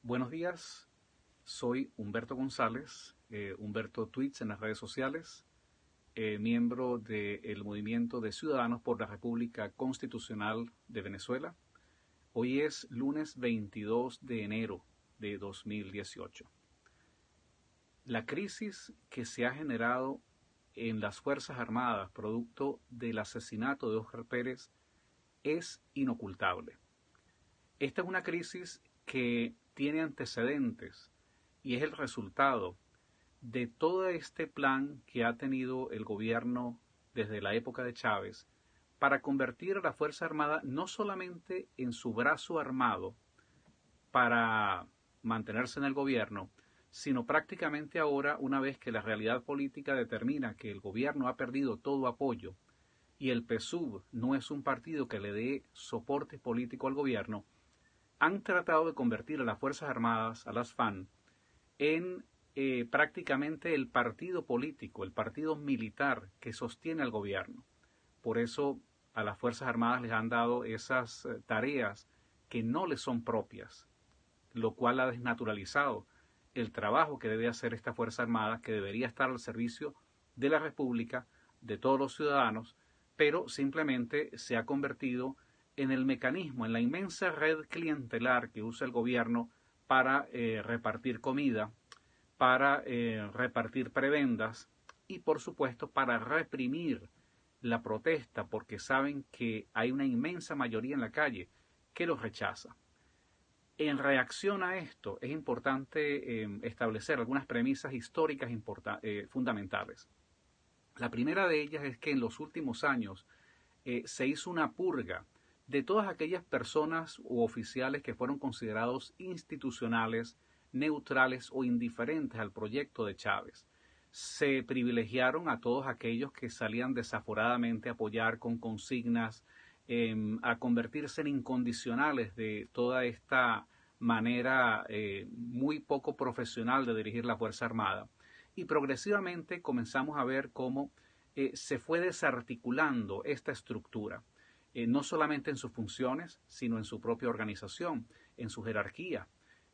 Buenos días, soy Humberto González, Humberto Tweets en las redes sociales, miembro del Movimiento de Ciudadanos por la República Constitucional de Venezuela. Hoy es lunes 22 de enero de 2018. La crisis que se ha generado en las Fuerzas Armadas producto del asesinato de Óscar Pérez es inocultable. Esta es una crisis que tiene antecedentes y es el resultado de todo este plan que ha tenido el gobierno desde la época de Chávez para convertir a la Fuerza Armada no solamente en su brazo armado para mantenerse en el gobierno, sino prácticamente ahora, una vez que la realidad política determina que el gobierno ha perdido todo apoyo y el PSUV no es un partido que le dé soporte político al gobierno, han tratado de convertir a las Fuerzas Armadas, a las FAN, en prácticamente el partido político, el partido militar que sostiene al gobierno. Por eso a las Fuerzas Armadas les han dado esas tareas que no les son propias, lo cual ha desnaturalizado el trabajo que debe hacer esta Fuerza Armada, que debería estar al servicio de la República, de todos los ciudadanos, pero simplemente se ha convertido en el mecanismo, en la inmensa red clientelar que usa el gobierno para repartir comida, para repartir prebendas y por supuesto para reprimir la protesta porque saben que hay una inmensa mayoría en la calle que los rechaza. En reacción a esto es importante establecer algunas premisas históricas fundamentales. La primera de ellas es que en los últimos años se hizo una purga de todas aquellas personas u oficiales que fueron considerados institucionales, neutrales o indiferentes al proyecto de Chávez. Se privilegiaron a todos aquellos que salían desaforadamente a apoyar con consignas, a convertirse en incondicionales de toda esta manera muy poco profesional de dirigir la Fuerza Armada. Y progresivamente comenzamos a ver cómo se fue desarticulando esta estructura, no solamente en sus funciones, sino en su propia organización, en su jerarquía.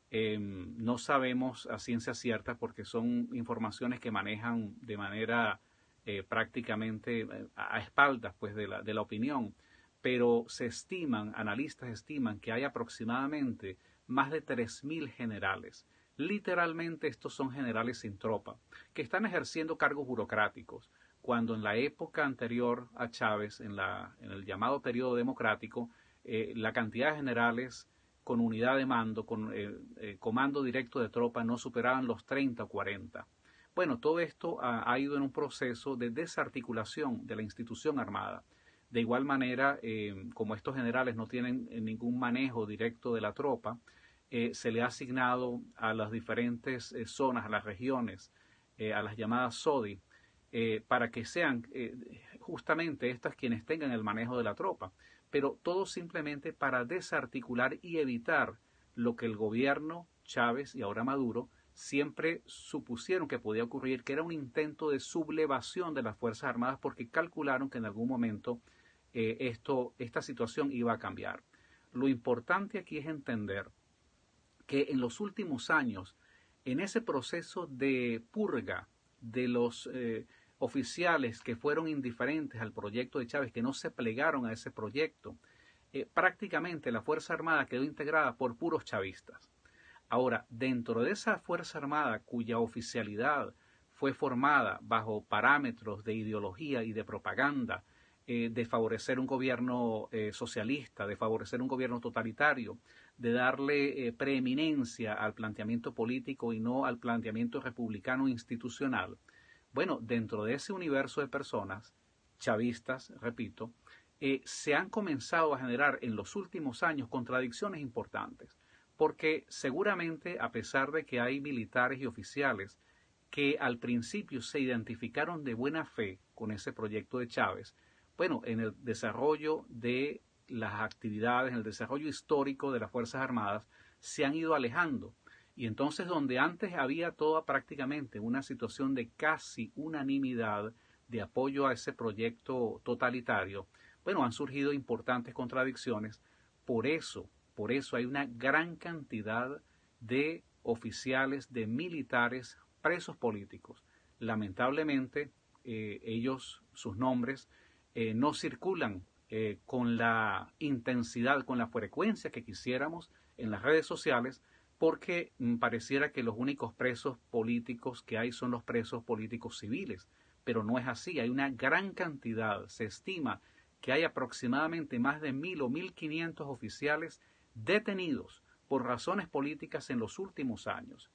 No sabemos a ciencia cierta porque son informaciones que manejan de manera prácticamente a espaldas pues, de la opinión, pero analistas estiman que hay aproximadamente más de 3.000 generales. Literalmente estos son generales sin tropa, que están ejerciendo cargos burocráticos, cuando en la época anterior a Chávez, en el llamado periodo democrático, la cantidad de generales con unidad de mando, con comando directo de tropa, no superaban los 30 o 40. Bueno, todo esto ha ido en un proceso de desarticulación de la institución armada. De igual manera, como estos generales no tienen ningún manejo directo de la tropa, se le ha asignado a las diferentes zonas, a las regiones, a las llamadas SODI, para que sean justamente estas quienes tengan el manejo de la tropa, pero todo simplemente para desarticular y evitar lo que el gobierno Chávez y ahora Maduro siempre supusieron que podía ocurrir, que era un intento de sublevación de las Fuerzas Armadas porque calcularon que en algún momento esta situación iba a cambiar. Lo importante aquí es entender que en los últimos años, en ese proceso de purga de los oficiales que fueron indiferentes al proyecto de Chávez, que no se plegaron a ese proyecto, prácticamente la Fuerza Armada quedó integrada por puros chavistas. Ahora, dentro de esa Fuerza Armada cuya oficialidad fue formada bajo parámetros de ideología y de propaganda, de favorecer un gobierno socialista, de favorecer un gobierno totalitario, de darle preeminencia al planteamiento político y no al planteamiento republicano institucional. Bueno, dentro de ese universo de personas, chavistas, repito, se han comenzado a generar en los últimos años contradicciones importantes, porque seguramente a pesar de que hay militares y oficiales que al principio se identificaron de buena fe con ese proyecto de Chávez, bueno, en el desarrollo de las actividades, en el desarrollo histórico de las Fuerzas Armadas, se han ido alejando. Y entonces donde antes había toda prácticamente una situación de casi unanimidad de apoyo a ese proyecto totalitario, bueno, han surgido importantes contradicciones. Por eso hay una gran cantidad de oficiales, de militares presos políticos. Lamentablemente, sus nombres, no circulan con la intensidad, con la frecuencia que quisiéramos en las redes sociales, porque pareciera que los únicos presos políticos que hay son los presos políticos civiles, pero no es así. Hay una gran cantidad, se estima que hay aproximadamente más de 1.000 o 1.500 oficiales detenidos por razones políticas en los últimos años.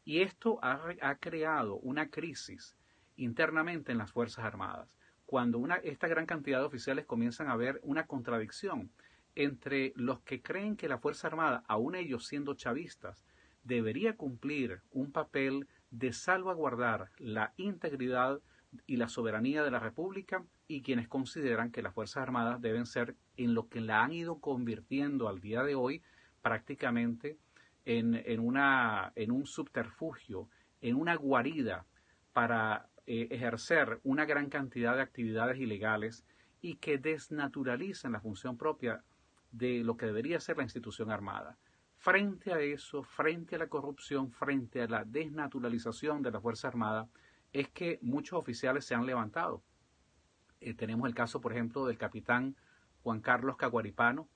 Y esto ha creado una crisis internamente en las Fuerzas Armadas. Cuando esta gran cantidad de oficiales comienzan a ver una contradicción entre los que creen que la Fuerza Armada, aun ellos siendo chavistas, debería cumplir un papel de salvaguardar la integridad y la soberanía de la República, y quienes consideran que las Fuerzas Armadas deben ser, en lo que la han ido convirtiendo al día de hoy, prácticamente en un subterfugio, en una guarida para ejercer una gran cantidad de actividades ilegales y que desnaturalizan la función propia de lo que debería ser la institución armada. Frente a eso, frente a la corrupción, frente a la desnaturalización de la Fuerza Armada, es que muchos oficiales se han levantado. Tenemos el caso, por ejemplo, del capitán Juan Carlos Caguaripano,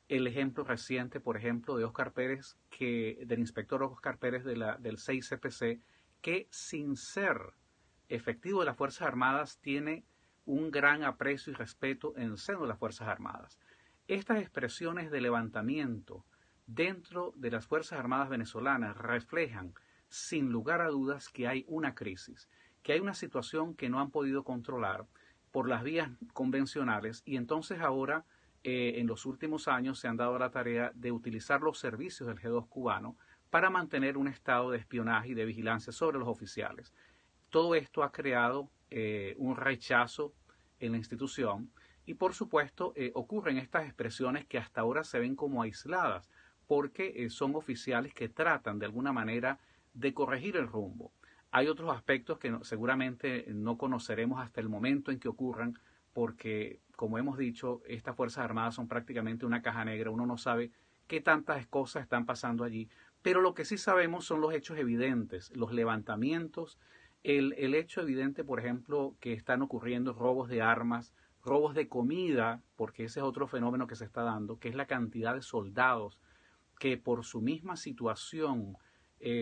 el ejemplo reciente, por ejemplo, de Óscar Pérez, del inspector Óscar Pérez del 6CPC, que sin ser efectivo de las Fuerzas Armadas tiene un gran aprecio y respeto en el seno de las Fuerzas Armadas. Estas expresiones de levantamiento dentro de las Fuerzas Armadas venezolanas reflejan, sin lugar a dudas, que hay una crisis, que hay una situación que no han podido controlar por las vías convencionales, y entonces ahora, en los últimos años, se han dado la tarea de utilizar los servicios del G2 cubano para mantener un estado de espionaje y de vigilancia sobre los oficiales. Todo esto ha creado un rechazo en la institución y, por supuesto, ocurren estas expresiones que hasta ahora se ven como aisladas, porque son oficiales que tratan de alguna manera de corregir el rumbo. Hay otros aspectos que seguramente no conoceremos hasta el momento en que ocurran, porque, como hemos dicho, estas Fuerzas Armadas son prácticamente una caja negra. Uno no sabe qué tantas cosas están pasando allí, pero lo que sí sabemos son los hechos evidentes, los levantamientos, el hecho evidente, por ejemplo, que están ocurriendo robos de armas, robos de comida, porque ese es otro fenómeno que se está dando, que es la cantidad de soldados que por su misma situación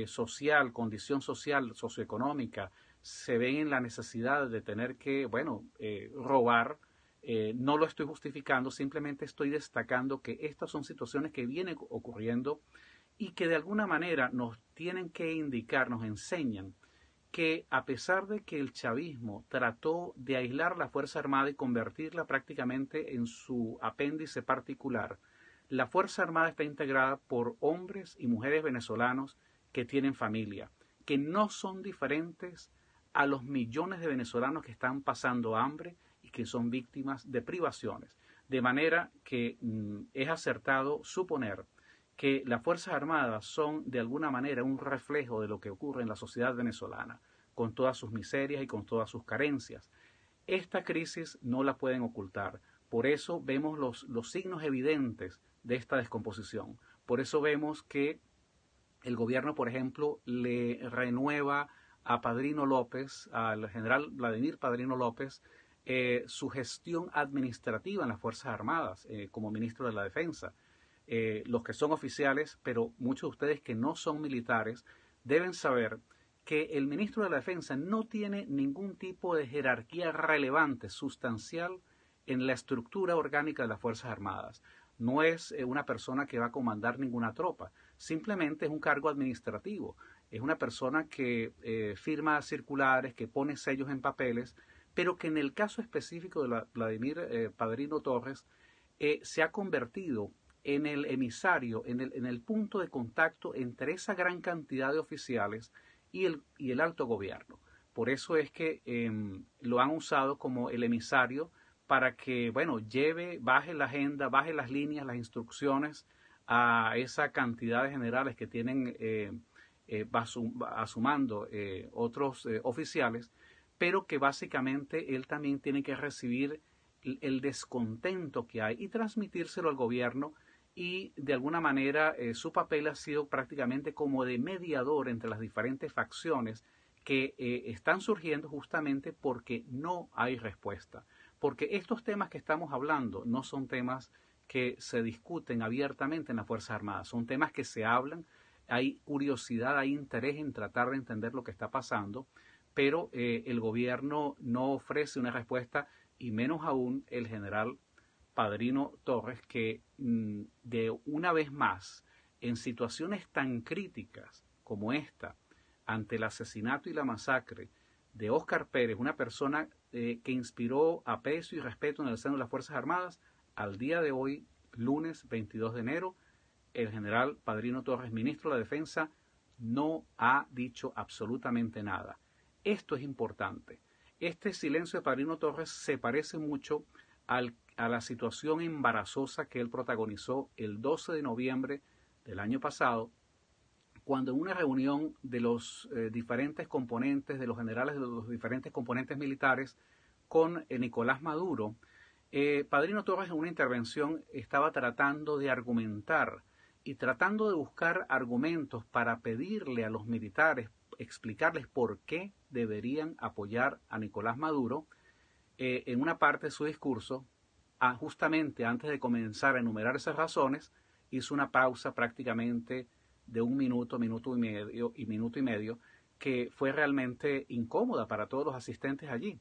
social, condición social, socioeconómica, se ven en la necesidad de tener que, robar. No lo estoy justificando, simplemente estoy destacando que estas son situaciones que vienen ocurriendo y que de alguna manera nos tienen que indicar, nos enseñan que a pesar de que el chavismo trató de aislar la Fuerza Armada y convertirla prácticamente en su apéndice particular, la Fuerza Armada está integrada por hombres y mujeres venezolanos que tienen familia, que no son diferentes a los millones de venezolanos que están pasando hambre y que son víctimas de privaciones. De manera que es acertado suponer que las Fuerzas Armadas son de alguna manera un reflejo de lo que ocurre en la sociedad venezolana, con todas sus miserias y con todas sus carencias. Esta crisis no la pueden ocultar. Por eso vemos los signos evidentes de esta descomposición. Por eso vemos que el gobierno, por ejemplo, le renueva a Padrino López, al general Vladimir Padrino López, su gestión administrativa en las Fuerzas Armadas como ministro de la Defensa. Los que son oficiales, pero muchos de ustedes que no son militares, deben saber que el ministro de la Defensa no tiene ningún tipo de jerarquía relevante, sustancial, en la estructura orgánica de las Fuerzas Armadas. No es una persona que va a comandar ninguna tropa, simplemente es un cargo administrativo. Es una persona que firma circulares, que pone sellos en papeles, pero que en el caso específico de Vladimir Padrino Torres se ha convertido en el emisario, en el punto de contacto entre esa gran cantidad de oficiales y el alto gobierno. Por eso es que lo han usado como el emisario para que, baje la agenda, baje las líneas, las instrucciones a esa cantidad de generales que tienen asumando otros oficiales, pero que básicamente él también tiene que recibir el descontento que hay y transmitírselo al gobierno, y de alguna manera su papel ha sido prácticamente como de mediador entre las diferentes facciones que están surgiendo justamente porque no hay respuesta. Porque estos temas que estamos hablando no son temas que se discuten abiertamente en las Fuerzas Armadas, son temas que se hablan, hay curiosidad, hay interés en tratar de entender lo que está pasando, pero el gobierno no ofrece una respuesta y menos aún el general Padrino Torres, que de una vez más, en situaciones tan críticas como esta, ante el asesinato y la masacre de Óscar Pérez, una persona que inspiró aprecio y respeto en el seno de las Fuerzas Armadas, al día de hoy, lunes 22 de enero, el general Padrino Torres, ministro de la Defensa, no ha dicho absolutamente nada. Esto es importante. Este silencio de Padrino Torres se parece mucho a la situación embarazosa que él protagonizó el 12 de noviembre del año pasado, cuando en una reunión de los diferentes componentes, de los generales de los diferentes componentes militares, con Nicolás Maduro, Padrino Torres en una intervención estaba tratando de argumentar y tratando de buscar argumentos para pedirle a los militares, explicarles por qué deberían apoyar a Nicolás Maduro. En una parte de su discurso, justamente antes de comenzar a enumerar esas razones, hizo una pausa prácticamente de un minuto, minuto y medio, que fue realmente incómoda para todos los asistentes allí,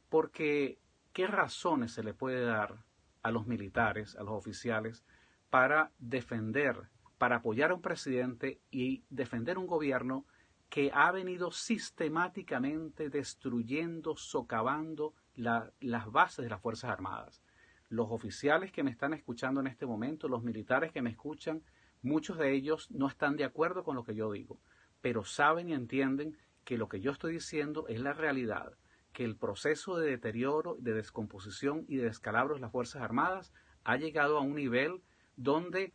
porque ¿qué razones se le puede dar a los militares, a los oficiales, para defender, para apoyar a un presidente y defender un gobierno que ha venido sistemáticamente destruyendo, socavando las bases de las Fuerzas Armadas? Los oficiales que me están escuchando en este momento, los militares que me escuchan, muchos de ellos no están de acuerdo con lo que yo digo, pero saben y entienden que lo que yo estoy diciendo es la realidad, que el proceso de deterioro, de descomposición y de descalabro de las Fuerzas Armadas ha llegado a un nivel donde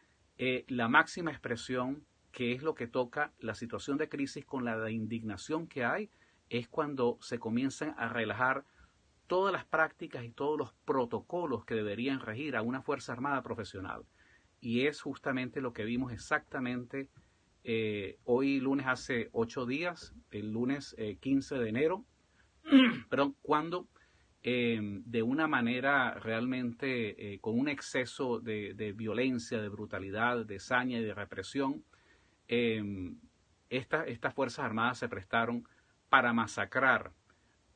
la máxima expresión, que es lo que toca la situación de crisis con la de indignación que hay, es cuando se comienzan a relajar todas las prácticas y todos los protocolos que deberían regir a una Fuerza Armada profesional. Y es justamente lo que vimos exactamente hoy lunes hace 8 días, el lunes 15 de enero, perdón, cuando de una manera realmente con un exceso de violencia, de brutalidad, de saña y de represión, estas Fuerzas Armadas se prestaron para masacrar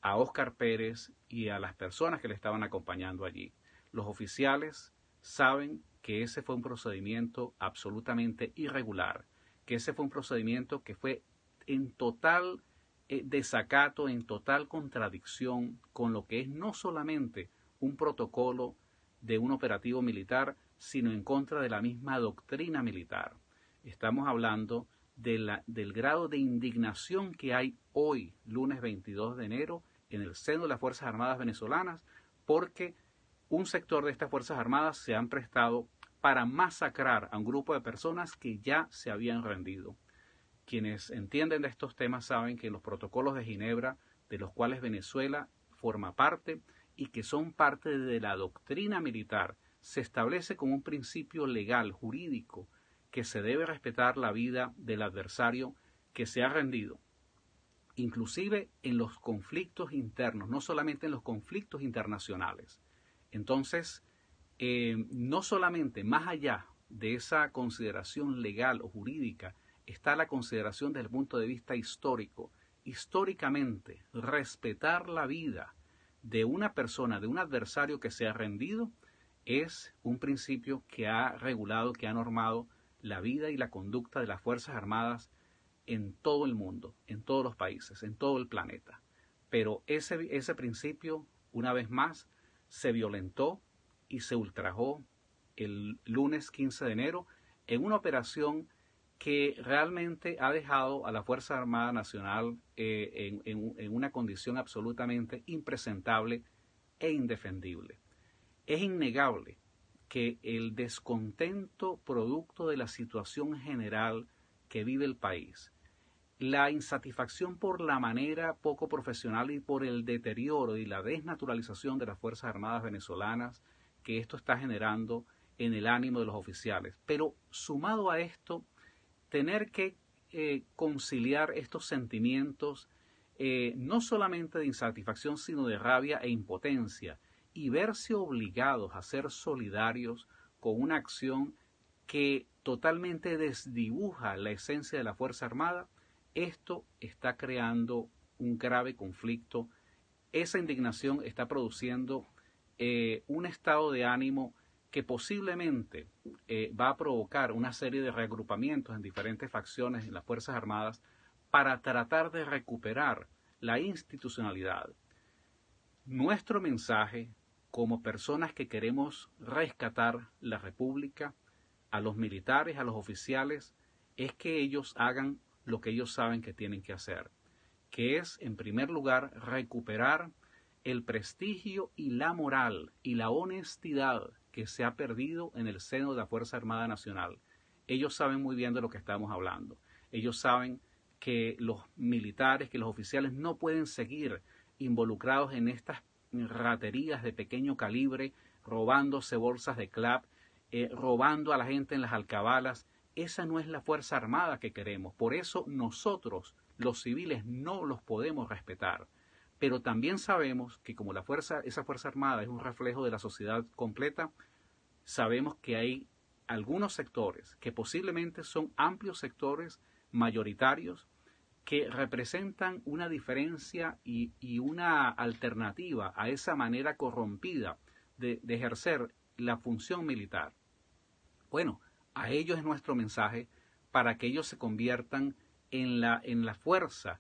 a Óscar Pérez y a las personas que le estaban acompañando allí. Los oficiales saben que ese fue un procedimiento absolutamente irregular, que ese fue un procedimiento que fue en total desacato, en total contradicción con lo que es no solamente un protocolo de un operativo militar, sino en contra de la misma doctrina militar. Estamos hablando del grado de indignación que hay hoy, lunes 22 de enero, en el seno de las Fuerzas Armadas venezolanas, porque un sector de estas Fuerzas Armadas se han prestado para masacrar a un grupo de personas que ya se habían rendido. Quienes entienden de estos temas saben que los protocolos de Ginebra, de los cuales Venezuela forma parte y que son parte de la doctrina militar, se establece como un principio legal, jurídico, que se debe respetar la vida del adversario que se ha rendido, inclusive en los conflictos internos, no solamente en los conflictos internacionales. Entonces, no solamente más allá de esa consideración legal o jurídica, está la consideración desde el punto de vista histórico. Históricamente, respetar la vida de una persona, de un adversario que se ha rendido, es un principio que ha regulado, que ha normado la vida y la conducta de las Fuerzas Armadas en todo el mundo, en todos los países, en todo el planeta. Pero ese principio, una vez más, se violentó y se ultrajó el lunes 15 de enero en una operación que realmente ha dejado a la Fuerza Armada Nacional en una condición absolutamente impresentable e indefendible. Es innegable que el descontento producto de la situación general que vive el país, la insatisfacción por la manera poco profesional y por el deterioro y la desnaturalización de las Fuerzas Armadas venezolanas que esto está generando en el ánimo de los oficiales. Pero sumado a esto, tener que conciliar estos sentimientos no solamente de insatisfacción, sino de rabia e impotencia, y verse obligados a ser solidarios con una acción que totalmente desdibuja la esencia de la Fuerza Armada, esto está creando un grave conflicto. Esa indignación está produciendo un estado de ánimo que posiblemente va a provocar una serie de reagrupamientos en diferentes facciones en las Fuerzas Armadas para tratar de recuperar la institucionalidad. Nuestro mensaje, como personas que queremos rescatar la República, a los militares, a los oficiales, es que ellos hagan lo que ellos saben que tienen que hacer, que es, en primer lugar, recuperar el prestigio y la moral y la honestidad que se ha perdido en el seno de la Fuerza Armada Nacional. Ellos saben muy bien de lo que estamos hablando. Ellos saben que los militares, que los oficiales no pueden seguir involucrados en estas raterías de pequeño calibre, robándose bolsas de clap, robando a la gente en las alcabalas. Esa no es la Fuerza Armada que queremos. Por eso nosotros, los civiles, no los podemos respetar. Pero también sabemos que como esa Fuerza Armada es un reflejo de la sociedad completa, sabemos que hay algunos sectores, que posiblemente son amplios sectores mayoritarios, que representan una diferencia y una alternativa a esa manera corrompida de ejercer la función militar. Bueno, a ellos es nuestro mensaje para que ellos se conviertan en la fuerza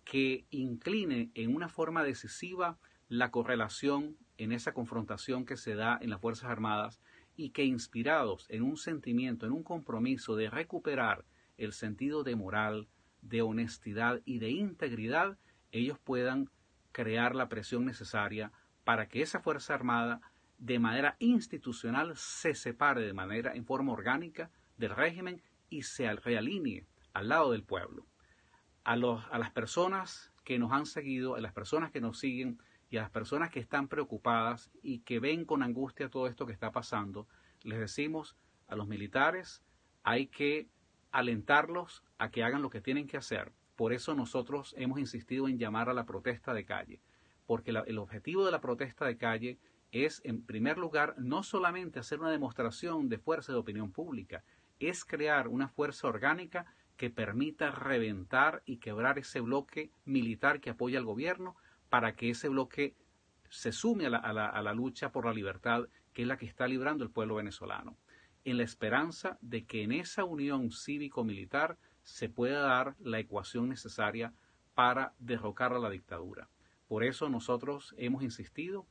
que incline en una forma decisiva la correlación en esa confrontación que se da en las Fuerzas Armadas, y que inspirados en un sentimiento, en un compromiso de recuperar el sentido de moral, de honestidad y de integridad, ellos puedan crear la presión necesaria para que esa Fuerza Armada de manera institucional se separe en forma orgánica del régimen y se realinee al lado del pueblo. A las personas que nos han seguido, a las personas que nos siguen y a las personas que están preocupadas y que ven con angustia todo esto que está pasando, les decimos a los militares, hay que alentarlos a que hagan lo que tienen que hacer. Por eso nosotros hemos insistido en llamar a la protesta de calle, porque el objetivo de la protesta de calle es, en primer lugar, no solamente hacer una demostración de fuerza de opinión pública, es crear una fuerza orgánica que permita reventar y quebrar ese bloque militar que apoya al gobierno, para que ese bloque se sume a la lucha por la libertad, que es la que está librando el pueblo venezolano, en la esperanza de que en esa unión cívico-militar se pueda dar la ecuación necesaria para derrocar a la dictadura. Por eso nosotros hemos insistido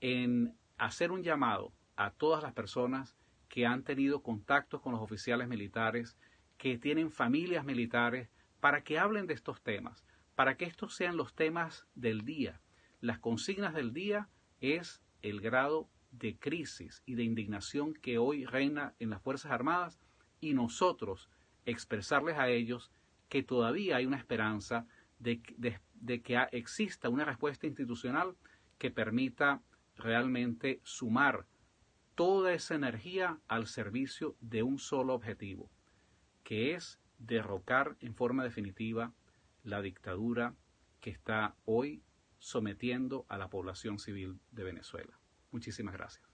en hacer un llamado a todas las personas que han tenido contactos con los oficiales militares, que tienen familias militares, para que hablen de estos temas, para que estos sean los temas del día. Las consignas del día es el grado de crisis y de indignación que hoy reina en las Fuerzas Armadas, y nosotros expresarles a ellos que todavía hay una esperanza de que exista una respuesta institucional que permita realmente sumar toda esa energía al servicio de un solo objetivo, que es derrocar en forma definitiva la dictadura que está hoy sometiendo a la población civil de Venezuela. Muchísimas gracias.